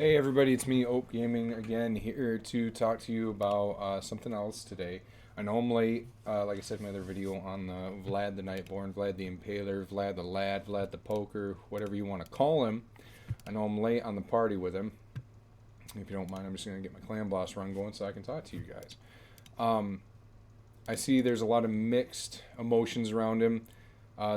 Hey everybody, it's me, Oak Gaming, again here to talk to you about something else today. I know I'm late, like I said in my other video on the Vlad the Nightborn, Vlad the Impaler, Vlad the Lad, Vlad the Poker, whatever you want to call him. I know I'm late on the party with him. If you don't mind, I'm just going to get my clan boss run going so I can talk to you guys. I see there's a lot of mixed emotions around him.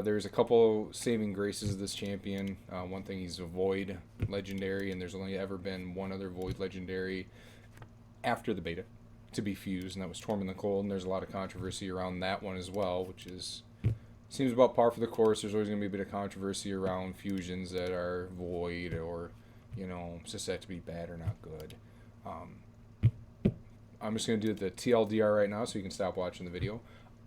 There's a couple saving graces of this champion. One thing, he's a Void legendary, and there's only ever been one other Void legendary after the beta to be fused, and that was Torment the Cold. And there's a lot of controversy around that one as well, which is seems about par for the course. There's always going to be a bit of controversy around fusions that are Void or just that to be bad or not good. I'm just going to do the TLDR right now so you can stop watching the video.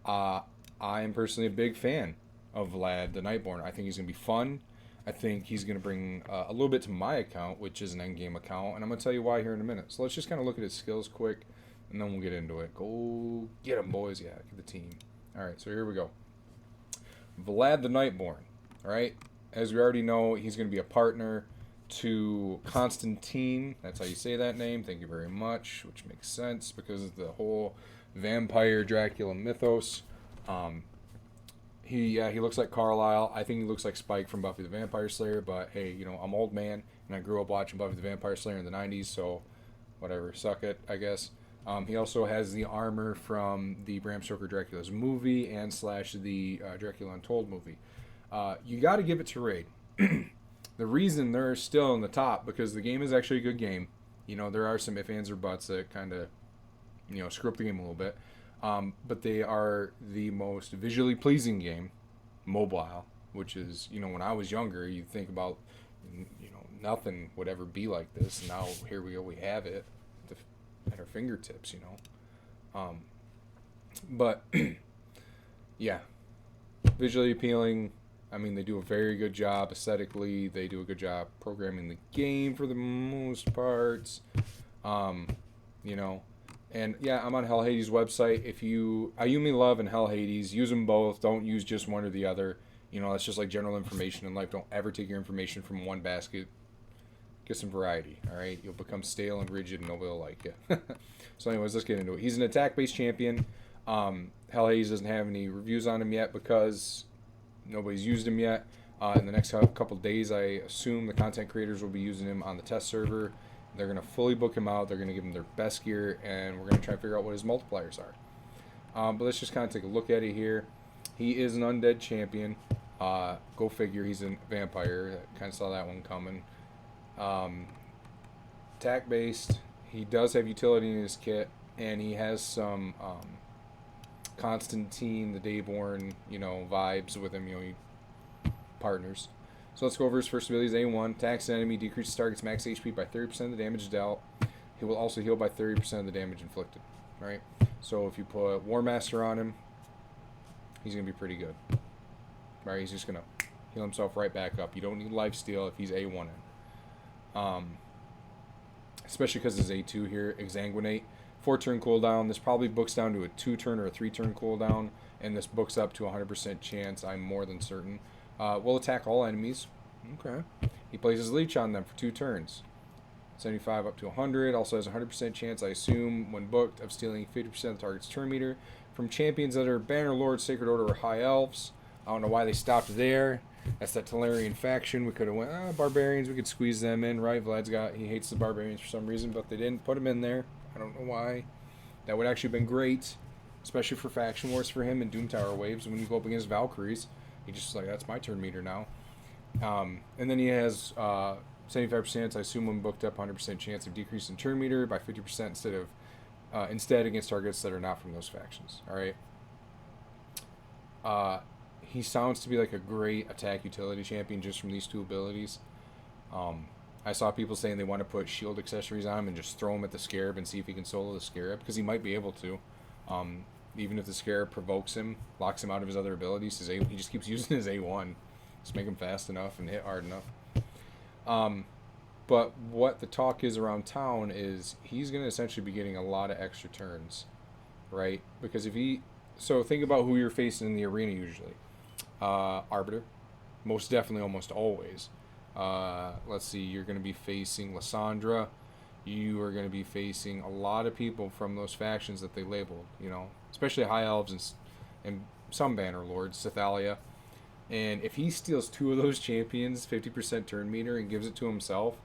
I am personally a big fan of Vlad the Nightborn. I think he's going to be fun. I think he's going to bring a little bit to my account, which is an endgame account, and I'm going to tell you why here in a minute. So let's just kind of look at his skills quick, and then we'll get into it. Go get him, boys. Yeah, get the team. All right, so here we go. Vlad the Nightborn. All right, as we already know, he's going to be a partner to Constantine. That's how you say that name. Thank you very much, which makes sense because of the whole vampire Dracula mythos. He looks like Carlisle. I think he looks like Spike from Buffy the Vampire Slayer, but hey, I'm old man, and I grew up watching Buffy the Vampire Slayer in the 90s, so whatever, suck it, I guess. He also has the armor from the Bram Stoker Dracula's movie and / the Dracula Untold movie. You got to give it to Raid. The reason they're still in the top, because the game is actually a good game. There are some ifs, ands, or buts that kind of, screw up the game a little bit. But they are the most visually pleasing game, mobile, which is, when I was younger, you think about, nothing would ever be like this. Now, here we go, we have it at our fingertips, But, yeah, visually appealing. I mean, they do a very good job aesthetically. They do a good job programming the game for the most parts. You know, and yeah, I'm on Hell Hades' website. If you Ayumi Love and Hell Hades, use them both. Don't use just one or the other. That's just like general information in life. Don't ever take your information from one basket. Get some variety, all right? You'll become stale and rigid, and nobody will like you. So, anyways, let's get into it. He's an attack-based champion. Hell Hades doesn't have any reviews on him yet because nobody's used him yet. In the next couple days, I assume the content creators will be using him on the test server. They're going to fully book him out. They're going to give him their best gear, and we're going to try to figure out what his multipliers are. But let's just kind of take a look at it here. He is an undead champion. Go figure, he's a vampire. I kind of saw that one coming. Attack-based. He does have utility in his kit, and he has some Constantine, the Dayborn, vibes with him, partners. So let's go over his first ability. A1, attacks an enemy, decreases target's max HP by 30% of the damage dealt. He will also heal by 30% of the damage inflicted. Alright? So if you put War Master on him, he's going to be pretty good. Right? He's just going to heal himself right back up. You don't need lifesteal if he's A1 in. Especially because his A2 here, Exsanguinate. 4-turn cooldown. This probably books down to a 2-turn or a 3-turn cooldown, and this books up to 100% chance, I'm more than certain. Will attack all enemies. Okay. He places Leech on them for 2 turns. 75 up to 100. Also has a 100% chance, I assume, when booked, of stealing 50% of the target's turn meter from champions that are Banner Lords, Sacred Order, or High Elves. I don't know why they stopped there. That's that Talarian faction. We could have went, Barbarians, we could squeeze them in, right? He hates the Barbarians for some reason, but they didn't put them in there. I don't know why. That would actually have been great, especially for faction wars for him and Doom Tower waves when you go up against Valkyries. He just like, that's my turn meter now. And then he has 75%, I assume when booked up, 100% chance of decreasing turn meter by 50% instead against targets that are not from those factions. All right. He sounds to be like a great attack utility champion just from these 2 abilities. I saw people saying they want to put shield accessories on him and just throw him at the Scarab and see if he can solo the Scarab, because he might be able to. Even if the Scarab provokes him, locks him out of his other abilities, he just keeps using his A1. Just make him fast enough and hit hard enough. But what the talk is around town is he's going to essentially be getting a lot of extra turns, right? Because so think about who you're facing in the arena usually. Arbiter, most definitely, almost always. Let's see, you're going to be facing Lysandra. You are going to be facing a lot of people from those factions that they labeled, you know, especially High Elves and some Banner Lords, Sithalia. And if he steals 2 of those champions, 50% turn meter, and gives it to himself,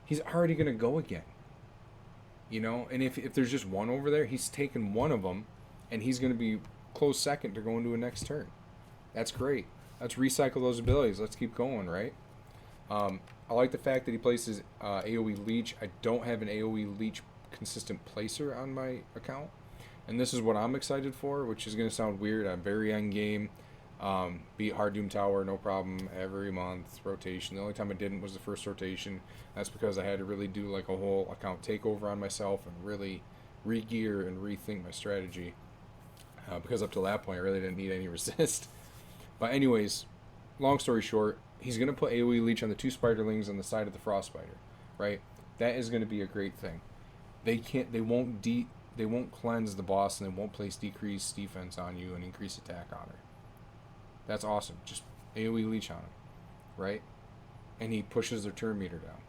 he's already going to go again. You know, and if there's just one over there, he's taken one of them, and he's going to be close second to go into a next turn. That's great. Let's recycle those abilities. Let's keep going, right? I like the fact that he places AoE Leech. I don't have an AoE Leech consistent placer on my account. And this is what I'm excited for, which is going to sound weird. I'm very end game. Beat Hard Doom Tower, no problem, every month, rotation. The only time I didn't was the first rotation. That's because I had to really do like a whole account takeover on myself and really re-gear and rethink my strategy. Because up to that point, I really didn't need any resist. But anyways, long story short, he's going to put AoE Leech on the 2 Spiderlings on the side of the Frost Spider, right? That is going to be a great thing. They won't cleanse the boss, and they won't place decreased defense on you and increase attack on her. That's awesome. Just AoE Leech on him, right? And he pushes their turn meter down.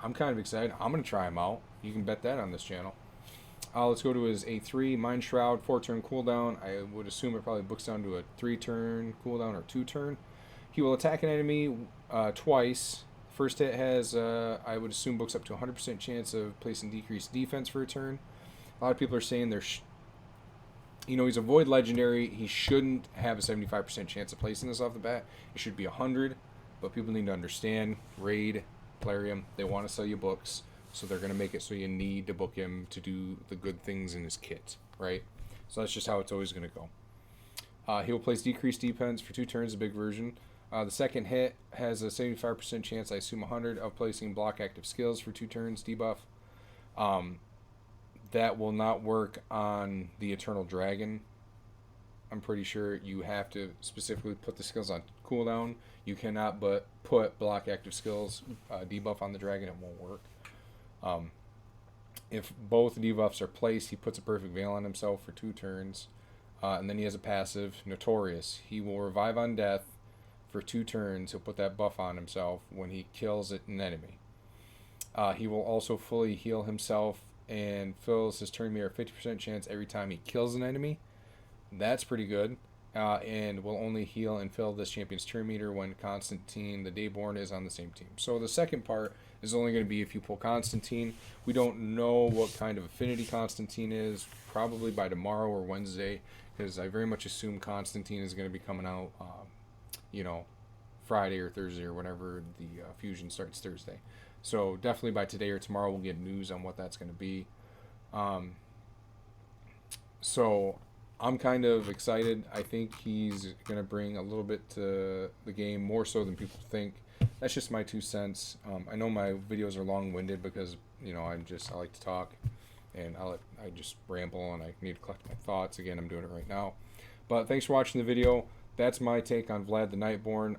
I'm kind of excited. I'm going to try him out. You can bet that on this channel. Let's go to his A3, Mind Shroud, 4-turn cooldown. I would assume it probably books down to a 3-turn cooldown or 2-turn. He will attack an enemy twice. First hit has, I would assume, books up to 100% chance of placing decreased defense for a turn. A lot of people are saying he's a Void Legendary. He shouldn't have a 75% chance of placing this off the bat. It should be 100, but people need to understand, Raid, Plarium, they want to sell you books, so they're going to make it so you need to book him to do the good things in his kit, right? So that's just how it's always going to go. He will place decreased defense for 2 turns, a big version. The second hit has a 75% chance, I assume 100, of placing block active skills for 2 turns, debuff. That will not work on the Eternal Dragon. I'm pretty sure you have to specifically put the skills on cooldown. You cannot but put block active skills debuff on the dragon. It won't work. If both debuffs are placed, he puts a Perfect Veil on himself for 2 turns. And then he has a passive, Notorious. He will revive on death for 2 turns. He'll put that buff on himself when he kills an enemy. He will also fully heal himself and fills his turn meter 50% chance every time he kills an enemy. That's pretty good. And will only heal and fill this champion's turn meter when Constantine the Dayborn is on the same team. So the second part is only going to be if you pull Constantine. We don't know what kind of affinity Constantine is, probably by tomorrow or Wednesday, because I very much assume Constantine is going to be coming out, Friday or Thursday or whenever the fusion starts Thursday. So definitely by today or tomorrow we'll get news on what that's going to be. So I'm kind of excited. I think he's going to bring a little bit to the game, more so than people think. That's just my 2 cents. I know my videos are long-winded because, I like to talk, and I just ramble, and I need to collect my thoughts. Again, I'm doing it right now. But thanks for watching the video. That's my take on Vlad the Nightborn.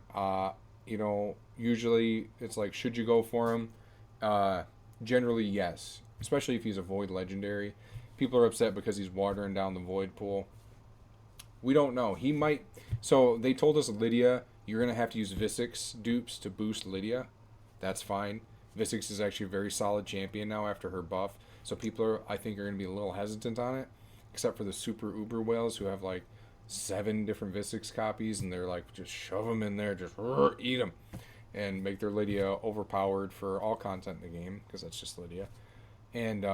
Usually it's like, should you go for him? Generally, yes. Especially if he's a Void Legendary. People are upset because he's watering down the Void pool. We don't know. He might... So, they told us Lydia, you're going to have to use Visix dupes to boost Lydia. That's fine. Visix is actually a very solid champion now after her buff. So, people I think, are going to be a little hesitant on it. Except for the super uber whales who have, 7 different Visix copies. And they're just shove them in there. Just eat them. And make their Lydia overpowered for all content in the game. Because that's just Lydia. And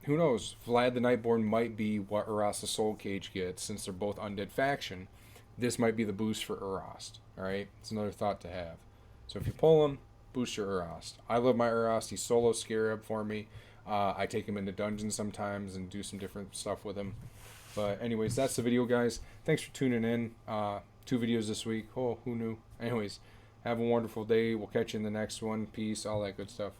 who knows? Vlad the Nightborn might be what Uras the Soul Cage gets, since they're both undead faction. This might be the boost for Uras. Alright? It's another thought to have. So if you pull him, boost your Uras. I love my Uras. He's solo Scarab for me. I take him into dungeons sometimes and do some different stuff with him. But anyways, that's the video, guys. Thanks for tuning in. 2 videos this week. Oh, who knew? Anyways, have a wonderful day. We'll catch you in the next one. Peace, all that good stuff.